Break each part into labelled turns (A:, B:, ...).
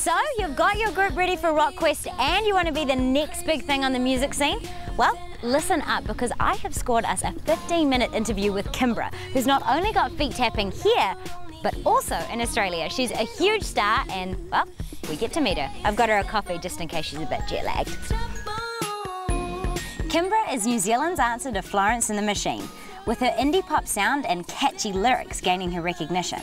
A: So, you've got your group ready for Rock Quest and you want to be the next big thing on the music scene? Well, listen up, because I have scored us a 15-minute interview with Kimbra, who's not only got feet tapping here, but also in Australia. She's a huge star and, well, we get to meet her. I've got her a coffee just in case she's a bit jet-lagged. Kimbra is New Zealand's answer to Florence and the Machine, with her indie pop sound and catchy lyrics gaining her recognition.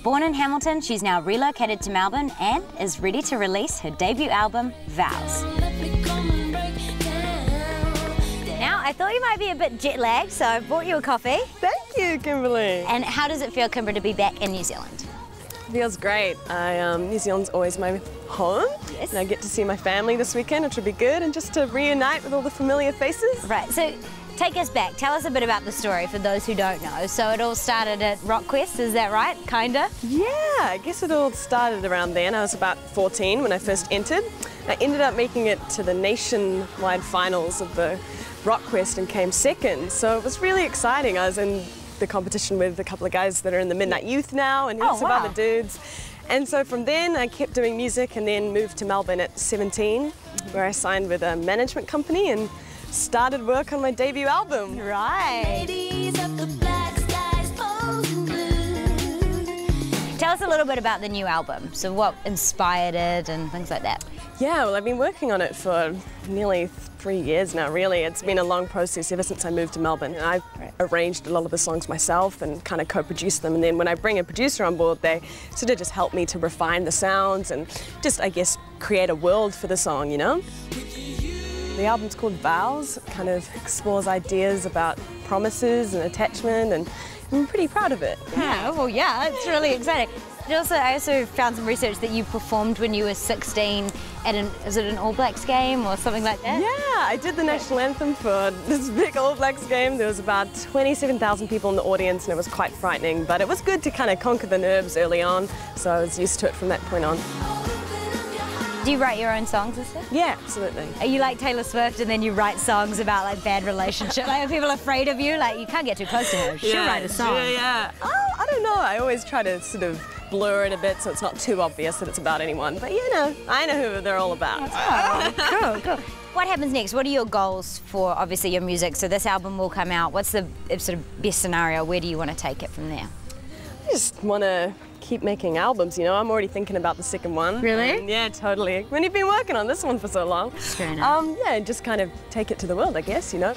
A: Born in Hamilton, she's now relocated to Melbourne and is ready to release her debut album, Vows. Now, I thought you might be a bit jet-lagged, so I brought you a coffee.
B: Thank you, Kimberly.
A: And how does it feel, Kimbra, to be back in New Zealand?
B: Feels great. New Zealand's always my home.
A: Yes.
B: And I get to see my family this weekend, which will be good, and just to reunite with all the familiar faces.
A: Right, so take us back. Tell us a bit about the story for those who don't know. So it all started at Rock Quest, is that right? Kinda?
B: Yeah, I guess it all started around then. I was about 14 when I first entered. I ended up making it to the nationwide finals of the Rock Quest and came second. So it was really exciting. I was in the competition with a couple of guys that are in the Midnight Youth now and lots of other dudes. And so from then I kept doing music and then moved to Melbourne at 17, where I signed with a management company and started work on my debut album.
A: Right. Tell us a little bit about the new album. So what inspired it and things like that.
B: Yeah, well, I've been working on it for nearly 3 years now, really. It's been a long process ever since I moved to Melbourne. And I've arranged a lot of the songs myself and kind of co-produced them. And then when I bring a producer on board, they sort of just help me to refine the sounds and just, I guess, create a world for the song, you know? The album's called Vows. It kind of explores ideas about promises and attachment, and I'm pretty proud of it.
A: Yeah, well, yeah, it's really exciting. I also found some research that you performed when you were 16 at is it an All Blacks game or something like that?
B: Yeah, I did the national anthem for this big All Blacks game. There was about 27,000 people in the audience and it was quite frightening, but it was good to kind of conquer the nerves early on, so I was used to it from that point on.
A: Do you write your own songs and stuff?
B: Yeah, absolutely.
A: Are you like Taylor Swift and then you write songs about like bad relationships? Like, are people afraid of you? Like, you can't get too close to her. She'll write a song.
B: Yeah. Oh, I don't know. I always try to sort of blur it a bit so it's not too obvious that it's about anyone. But you know, I know who they're all about.
A: Oh, cool. What happens next? What are your goals for, obviously, your music? So this album will come out. What's the sort of best scenario? Where do you want to take it from there?
B: I just want to keep making albums, you know. I'm already thinking about the second one.
A: Really?
B: Yeah, totally. When you've been working on this one for so long.
A: Fair enough.
B: Yeah, just kind of take it to the world, I guess, you know.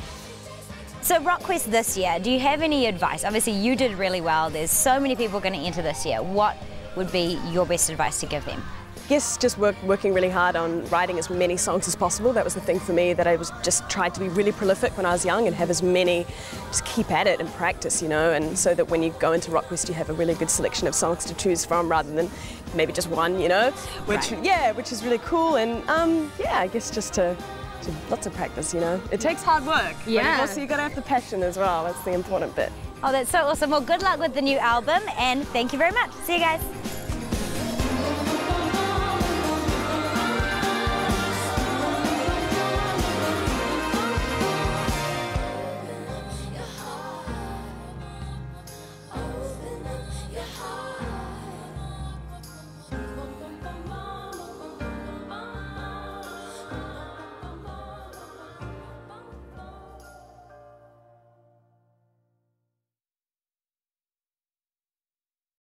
A: So Rock Quest this year, do you have any advice? Obviously you did really well. There's so many people going to enter this year. What would be your best advice to give them?
B: I guess just working really hard on writing as many songs as possible. That was the thing for me, that I was just tried to be really prolific when I was young and have as many, just keep at it and practice, you know, and so that when you go into Rock Quest you have a really good selection of songs to choose from rather than maybe just one, you know, which is really cool. And yeah, I guess just to lots of practice, you know. It takes hard work.
A: Yeah.
B: But also you got to have the passion as well. That's the important bit.
A: Oh, that's so awesome. Well, good luck with the new album and thank you very much. See you guys.